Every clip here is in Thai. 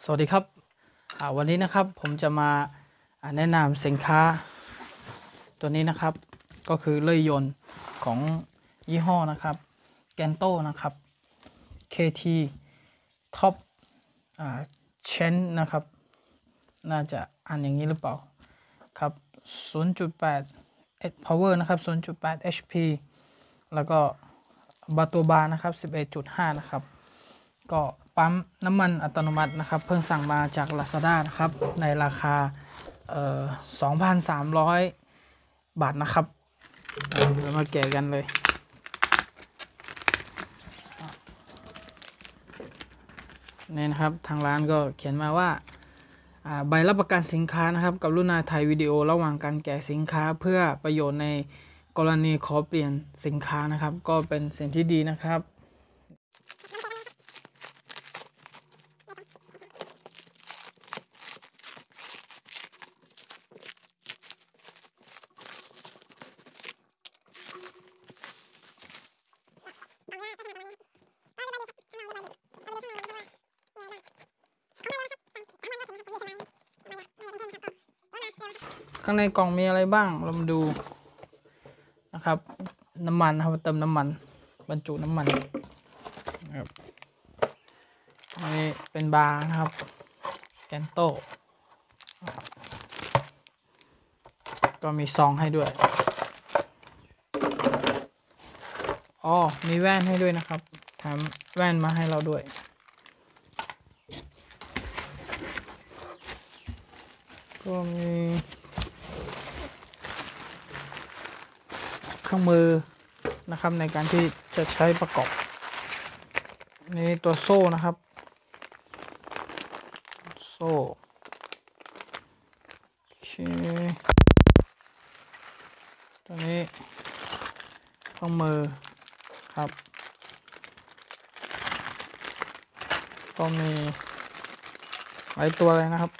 สวัสดีครับวันนี้นะครับผมจะมาแนะนำสินค้าตัวนี้นะครับก็คือเลื่อยยนต์ของยี่ห้อนะครับแกนโตนะครับ KT Top Chen นะครับน่าจะอ่านอย่างนี้หรือเปล่าครับ 0.8 power นะครับ 0.8 HP แล้วก็ตัวบาร์นะครับ 11.5 นะครับก็ปั๊มน้ำมันอัตโนมัตินะครับเพิ่งสั่งมาจาก Lazada นะครับในราคา2,300 บาทนะครับเรามาแกะกันเลยนี่นะครับทางร้านก็เขียนมาว่าใบรับประกันสินค้านะครับกับรุ่นนายถ่ายวิดีโอระหว่างการแกะสินค้าเพื่อประโยชน์ในกรณีขอเปลี่ยนสินค้านะครับก็เป็นสิ่งที่ดีนะครับข้างในกล่องมีอะไรบ้างเรามาดูนะครับน้ำมันนะครับเติมน้ำมันบรรจุน้ำมันนะครับอันนี้เป็นบาร์นะครับแกนโตก็มีซองให้ด้วยอ๋อมีแว่นให้ด้วยนะครับแถมแว่นมาให้เราด้วยก็มีเครื่องมือนะครับในการที่จะใช้ประกอบนี่ตัวโซ่นะครับโซ่โอเคตัวนี้เครื่องมือครับก็มีหลายตัวเลยนะครับ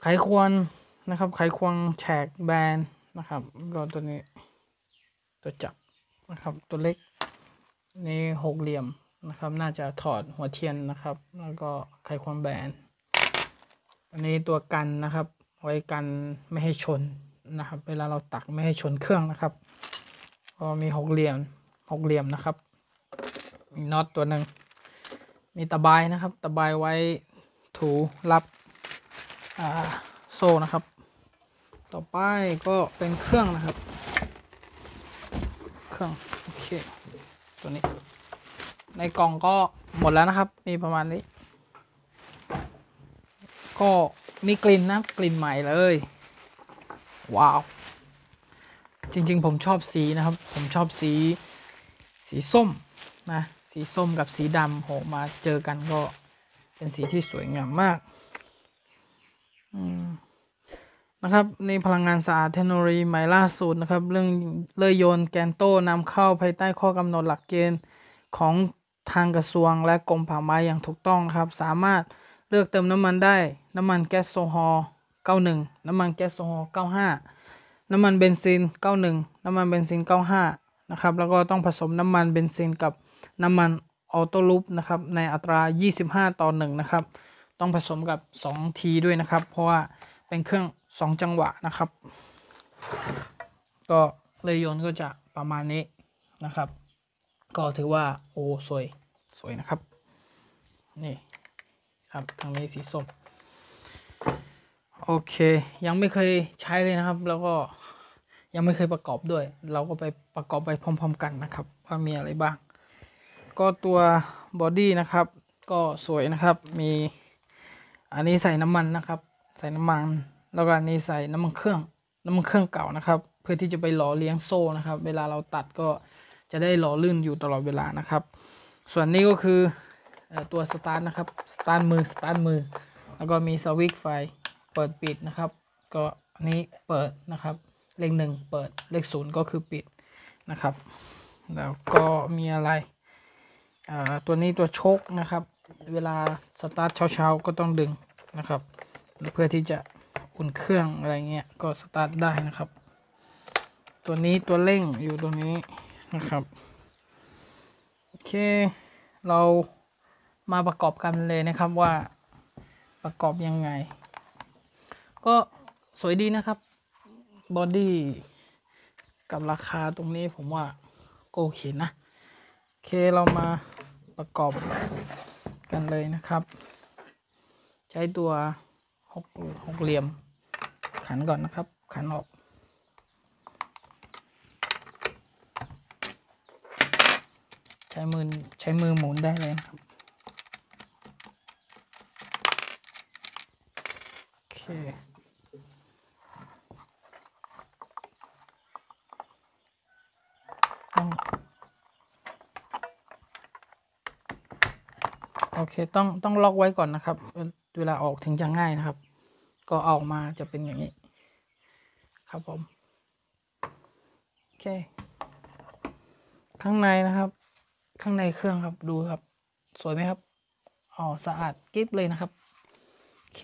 ไขควงนะครับไขควงแฉกแบนนะครับก็ตัวนี้ตัวจับนะครับตัวเล็กนี่หกเหลี่ยมนะครับน่าจะถอดหัวเทียนนะครับแล้วก็ไขควงแบนอันนี้ตัวกันนะครับไว้กันไม่ให้ชนนะครับเวลาเราตักไม่ให้ชนเครื่องนะครับก็มีหกเหลี่ยมนะครับมีน็อตตัวหนึ่งมีตะไบนะครับตะไบไว้ถูรับโซ่นะครับต่อไปก็เป็นเครื่องนะครับเครื่องโอเคตัวนี้ในกล่องก็หมดแล้วนะครับมีประมาณนี้ก็มีกลิ่นนะกลิ่นใหม่เลยว้าวจริงๆผมชอบสีนะครับผมชอบสีส้มนะสีส้มกับสีดำโหมาเจอกันก็เป็นสีที่สวยงามมากนะครับในพลังงานสะอาดเทคโนโลยีใหม่ล่าสุดนะครับเรื่องเลื่อยยนต์แกนโตนำเข้าภายใต้ข้อกำหนดหลักเกณฑ์ของทางกระทรวงและกรมป่าไม้อย่างถูกต้องนะครับสามารถเลือกเติมน้ำมันได้น้ำมันแก๊สโซฮอล์91น้ำมันแก๊สโซฮอล์95น้ำมันเบนซิน91น้ำมันเบนซิน95นะครับแล้วก็ต้องผสมน้ำมันเบนซินกับน้ำมันออโต้ลูปนะครับในอัตรา25:1นะครับต้องผสมกับ2ทีด้วยนะครับเพราะว่าเป็นเครื่อง2จังหวะนะครับก็เลยยนต์ก็จะประมาณนี้นะครับก็ถือว่าโอ้สวยนะครับนี่ครับทางนี้สีส้มโอเคยังไม่เคยใช้เลยนะครับแล้วก็ยังไม่เคยประกอบด้วยเราก็ไปประกอบไปพร้อมๆกันนะครับว่ามีอะไรบ้างก็ตัวบอดี้นะครับก็สวยนะครับมีอันนี้ใส่น้ำมันนะครับใส่น้ำมันแล้วก็อันนี้ใส่น้ำมันเครื่องเก่านะครับเพื่อที่จะไปหล่อเลี้ยงโซ่นะครับเวลาเราตัดก็จะได้หล่อลื่นอยู่ตลอดเวลานะครับส่วนนี้ก็คือตัวสตาร์ทนะครับสตาร์ทมือแล้วก็มีสวิตช์ไฟเปิดปิดนะครับก็อันนี้เปิดนะครับเลข1เปิดเลข0ก็คือปิดนะครับแล้วก็มีอะไรตัวนี้ตัวโชคนะครับเวลาสตาร์ทเช้าก็ต้องดึงนะครับเพื่อที่จะอุ่นเครื่องอะไรเงี้ยก็สตาร์ทได้นะครับตัวนี้ตัวเร่งอยู่ตรงนี้ นะครับโอเคเรามาประกอบกันเลยนะครับว่าประกอบยังไงก็สวยดีนะครับบอดี้กับราคาตรงนี้ผมว่าก็โอเคนะโอเคเรามาประกอบกันเลยนะครับใช้ตัวหกเหลี่ยมขันก่อนนะครับขันออกใช้มือหมุนได้เลยนะครับโอเคต้องล็อกไว้ก่อนนะครับเวลาออกถึงจะง่ายนะครับก็ออกมาจะเป็นอย่างนี้ครับผมโอเคข้างในนะครับข้างในเครื่องครับดูครับสวยไหมครับอ๋อสะอาดกิ๊บเลยนะครับโอเค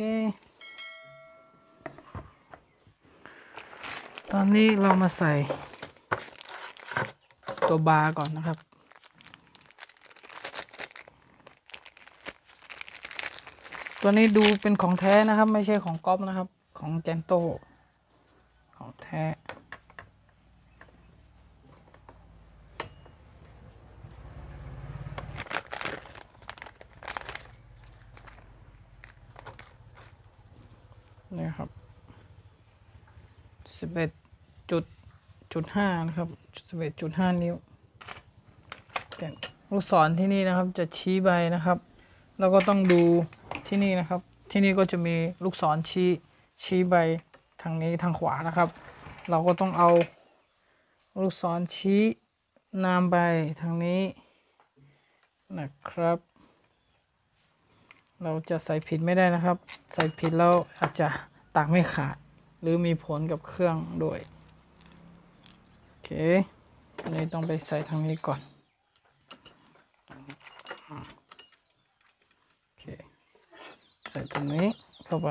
ตอนนี้เรามาใส่ตัวบาร์ก่อนนะครับตัวนี้ดูเป็นของแท้นะครับไม่ใช่ของก๊อปนะครับของแจนโตของแท้นี่ครับ11.5นะครับ11.5 นิ้วลูกศรที่นี่นะครับจะชี้ไปนะครับแล้วก็ต้องดูที่นี่นะครับที่นี่ก็จะมีลูกศรชี้ไปทางนี้ทางขวานะครับเราก็ต้องเอาลูกศรชี้นำไปทางนี้นะครับเราจะใส่ผิดไม่ได้นะครับใส่ผิดแล้วอาจจะตากไม่ขาดหรือมีผลกับเครื่องด้วยโอเคอันนี้ต้องไปใส่ทางนี้ก่อนโอเคใส่ตรงนี้เข้าไป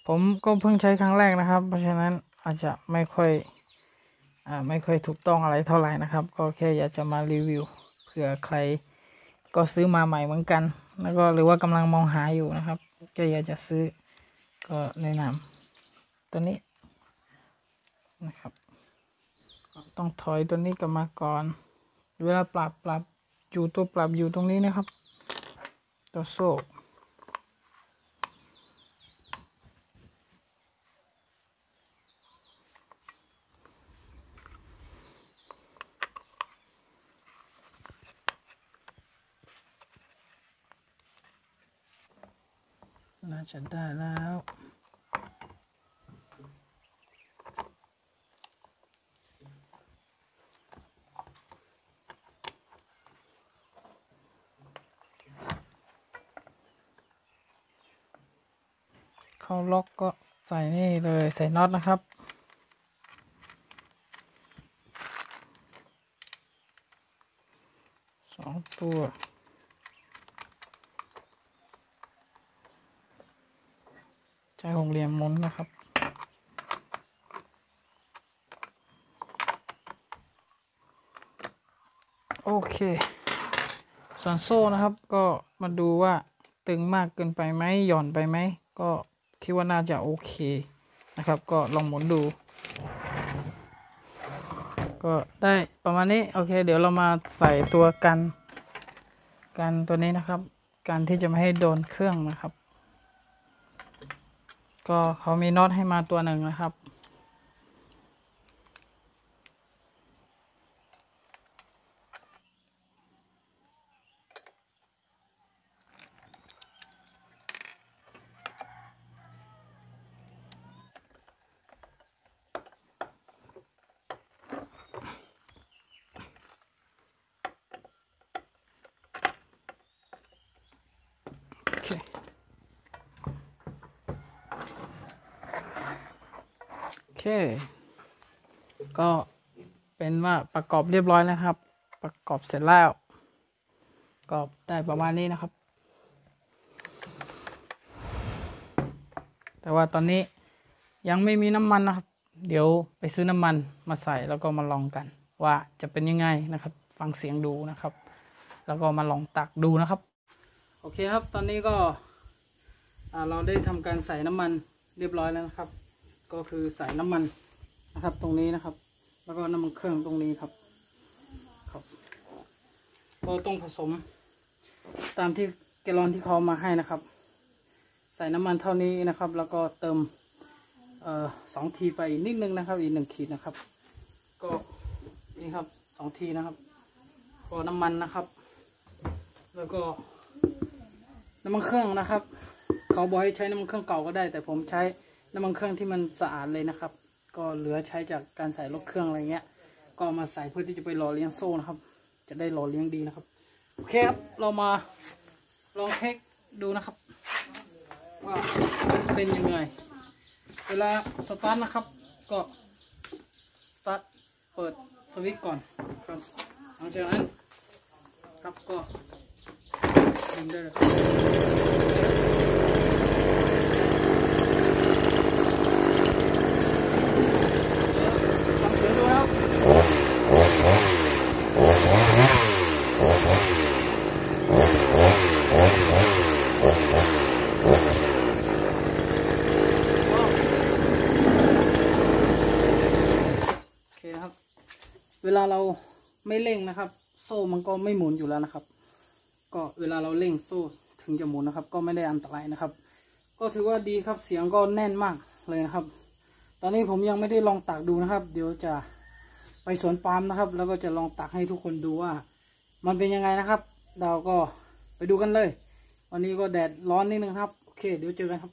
ผมก็เพิ่งใช้ครั้งแรกนะครับเพราะฉะนั้นอาจจะไม่ค่อยถูกต้องอะไรเท่าไหร่นะครับก็แค่อยากจะมารีวิวเผื่อใครก็ซื้อมาใหม่เหมือนกันแล้วก็หรือว่ากำลังมองหาอยู่นะครับก็อยากจะซื้อก็แนะนำตัวนี้นะครับต้องถอยตัวนี้กลับมาก่อนเวลาปรับอยู่ตัวปรับอยู่ตรงนี้นะครับตัวโซ่น่าจะได้แล้วเข้าล็อกก็ใส่นี่เลยใส่น็อตนะครับ2 ตัวใช้หกเหลี่ยมหมุนนะครับโอเคส่วนโซ่นะครับก็มาดูว่าตึงมากเกินไปไหมหย่อนไปไหมก็คิดว่าน่าจะโอเคนะครับก็ลองหมุนดูก็ได้ประมาณนี้โอเคเดี๋ยวเรามาใส่ตัวกันตัวนี้นะครับการที่จะไม่ให้โดนเครื่องนะครับก็เขามีน็อตให้มาตัวหนึ่งนะครับโอเคก็เป็นว่าประกอบเรียบร้อยนะครับประกอบเสร็จแล้วก็ได้ประมาณนี้นะครับแต่ว่าตอนนี้ยังไม่มีน้ำมันนะครับ เดี๋ยวไปซื้อน้ำมันมาใส่แล้วก็มาลองกัน ว่าจะเป็นยังไงนะครับ ฟังเสียงดูนะครับ แล้วก็มาลองตักดูนะครับโอเคครับตอนนี้ก็เราได้ทำการใส่น้ำมันเรียบร้อยแล้วนะครับ ก็คือใส่น้ำมันนะครับตรงนี้นะครับ แล้วก็น้ำมันเครื่องตรงนี้ครับก็ต้องผสมตามที่แกลลอนที่เขามาให้นะครับ ใส่น้ำมันเท่านี้นะครับ แล้วก็เติม2 ทีไปอีกนิดนึงนะครับอีก1 ขีดนะครับก็นี่ครับ2 ทีนะครับก็น้ำมันนะครับแล้วก็น้ำมันเครื่องนะครับเขาบอกให้ใช้น้ำมันเครื่องเก่าก็ได้แต่ผมใช้น้ำมันเครื่องที่มันสะอาดเลยนะครับก็เหลือใช้จากการใส่รถเครื่องอะไรเงี้ยก็มาใส่เพื่อที่จะไปหล่อเลี้ยงโซ่นะครับจะได้หล่อเลี้ยงดีนะครับโอเคครับเรามาลองเทคดูนะครับว่าเป็นยังไงเวลาสตาร์ทนะครับก็สตาร์ทเปิดสวิตช์ก่อนครับหลังจากนั้นครับก็ดึงได้เลยฟังเสียงดูครับเวลาเราไม่เร่งนะครับโซ่มันก็ไม่หมุนอยู่แล้วนะครับก็เวลาเราเร่งโซ่ถึงจะหมุนนะครับก็ไม่ได้อันตรายนะครับก็ถือว่าดีครับเสียงก็แน่นมากเลยนะครับตอนนี้ผมยังไม่ได้ลองตักดูนะครับเดี๋ยวจะไปสวนปาล์มนะครับแล้วก็จะลองตักให้ทุกคนดูว่ามันเป็นยังไงนะครับเราก็ไปดูกันเลยวันนี้ก็แดดร้อนนิดนึงครับโอเคเดี๋ยวเจอกันครับ